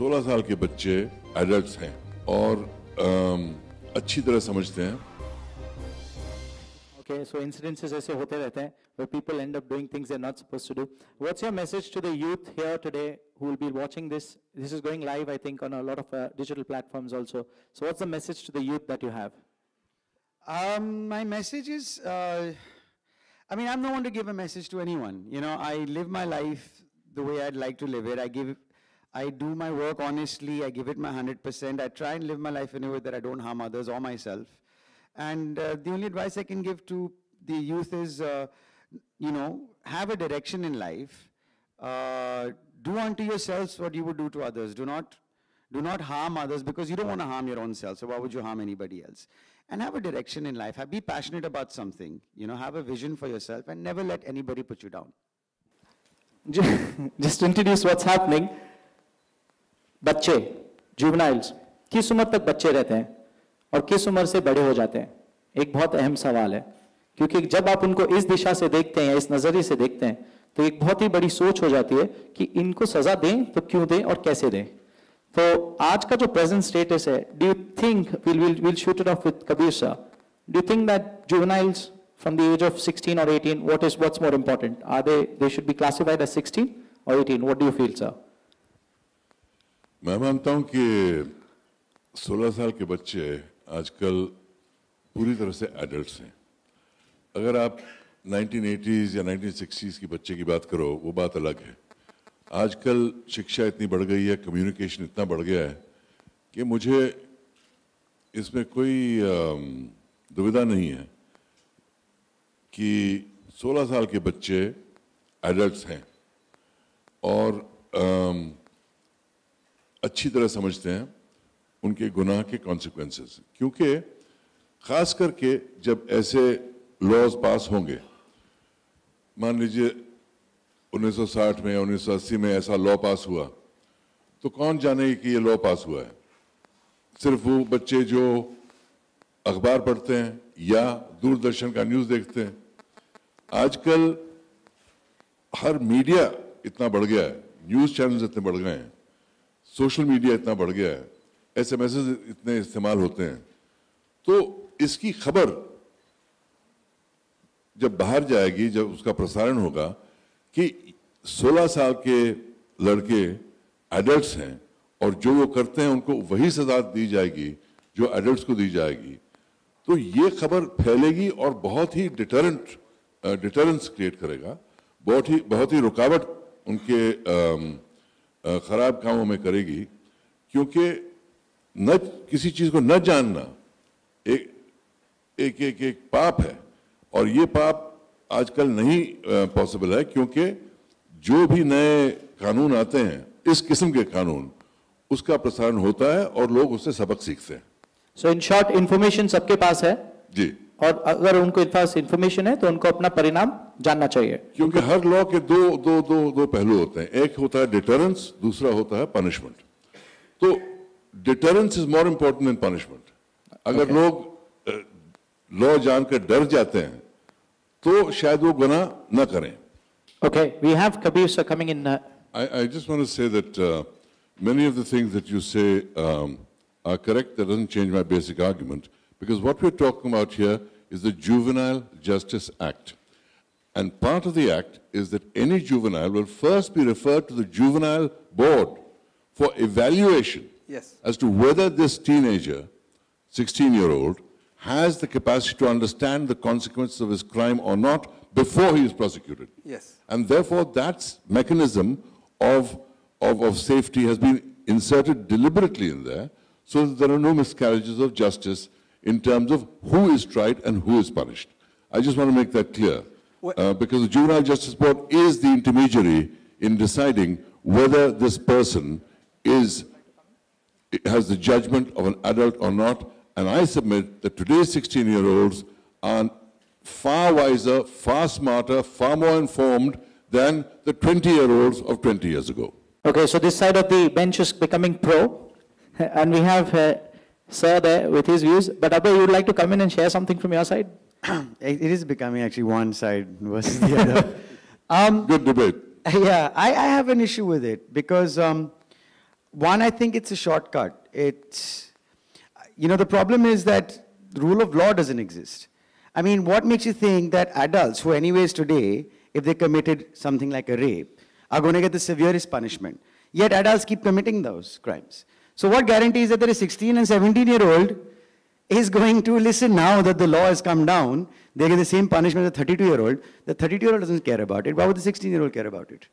16 साल के बच्चे एडल्ट्स हैं और अच्छी तरह समझते हैं. Okay, so incidences ऐसे होते रहते हैं where people end up doing things they're not supposed to do. What's your message to the youth here today who will be watching this? This is going live, I think, on a lot of digital platforms also. So what's the message to the youth that you have? My message is, I mean, I'm no one to give a message to anyone. You know, I live my life the way I'd like to live it. I do my work honestly. I give it my 100%. I try and live my life in a way that I don't harm others or myself. And the only advice I can give to the youth is, you know, have a direction in life. Do unto yourselves what you would do to others. Do not harm others, because you don't want to harm your own self. So why would you harm anybody else? And have a direction in life. Be passionate about something. You know, have a vision for yourself and never let anybody put you down. Just to introduce what's happening. बच्चे, juveniles, किस उम्र तक बच्चे रहते हैं और किस उम्र से बड़े हो जाते हैं? एक बहुत अहम सवाल है, क्योंकि जब आप उनको इस दिशा से देखते हैं या इस नजरिए से देखते हैं तो एक बहुत ही बड़ी सोच हो जाती है कि इनको सजा दें तो क्यों दें और कैसे दें. तो आज का जो प्रेजेंट स्टेटस है, do you think we'll shoot it off with Kabir sir, do you think that juveniles from the age of 16 or 18, what's more important? Are they should be classified as 16 or 18? What do you feel, sir? मैं मानता हूं कि 16 साल के बच्चे आजकल पूरी तरह से एडल्ट्स हैं. अगर आप 1980s या 1960s की बच्चे की बात करो, वो बात अलग है. आजकल शिक्षा इतनी बढ़ गई है, कम्युनिकेशन इतना बढ़ गया है कि मुझे इसमें कोई दुविधा नहीं है कि 16 साल के बच्चे एडल्ट्स हैं और अच्छी तरह समझते हैं उनके गुनाह के कॉन्सिक्वेंसेस. क्योंकि खास करके जब ऐसे लॉज पास होंगे, मान लीजिए 1960 में 1980 में ऐसा लॉ पास हुआ, तो कौन जाने कि ये लॉ पास हुआ है? सिर्फ वो बच्चे जो अखबार पढ़ते हैं या दूरदर्शन का न्यूज़ देखते हैं. आजकल हर मीडिया इतना बढ़ गया है, न्यूज़ चैनल्स इतने बढ़ गए हैं, सोशल मीडिया इतना बढ़ गया है, एसएमएस इतने इस्तेमाल होते हैं. तो इसकी खबर जब बाहर जाएगी, जब उसका प्रसारण होगा कि 16 साल के लड़के एडल्ट्स हैं और जो वो करते हैं उनको वही सजा दी जाएगी जो एडल्ट्स को दी जाएगी, तो ये खबर फैलेगी और बहुत ही डिटरेंस क्रिएट करेगा, बहुत ही रुकावट उनके खराब कामों में करेगी. क्योंकि न किसी चीज को न जानना एक पाप है और ये पाप आजकल नहीं पॉसिबल है. क्योंकि जो भी नए कानून आते हैं, इस किस्म के कानून, उसका प्रसारण होता है और लोग उससे सबक सीखते हैं. सो इन शॉर्ट, इंफॉर्मेशन सबके पास है जी, और अगर उनको पास इंफॉर्मेशन है तो उनको अपना परिणाम जानना चाहिए. क्योंकि हर लॉ के दो पहलू होते हैं. एक होता है डिटरेंस, दूसरा होता है पनिशमेंट. तो deterrence is more important than punishment. अगर लोग लॉ जानकर डर जाते हैं तो शायद वो गुनाह न करें. Okay, we have Kabir sir coming in. I just want to say that many of the things that you say are correct. That doesn't change my basic argument, because what we're talking about here is the Juvenile Justice Act. And part of the act is that any juvenile will first be referred to the juvenile board for evaluation as to whether this teenager, 16-year-old, has the capacity to understand the consequences of his crime or not before he is prosecuted. Yes. And therefore, that mechanism of safety has been inserted deliberately in there so that there are no miscarriages of justice in terms of who is tried and who is punished. I just want to make that clear. Because the Juvenile Justice Board is the intermediary in deciding whether this person has the judgment of an adult or not. And I submit that today's 16-year-olds are far wiser, far smarter, far more informed than the 20-year-olds of 20 years ago. Okay, so this side of the bench is becoming pro, and we have Sir there with his views. But Abhay, you would like to come in and share something from your side? It is becoming actually one side versus the other. Good debate. Yeah, I have an issue with it because one, I think it's a shortcut. It's, you know, the problem is that the rule of law doesn't exist. I mean, what makes you think that adults who anyways today, if they committed something like a rape, are going to get the severest punishment? Yet adults keep committing those crimes. So what guarantees that there is 16 and 17-year-old is going to listen now that the law has come down, they get the same punishment as a 32-year-old. The 32-year-old doesn't care about it. Why would the 16-year-old care about it?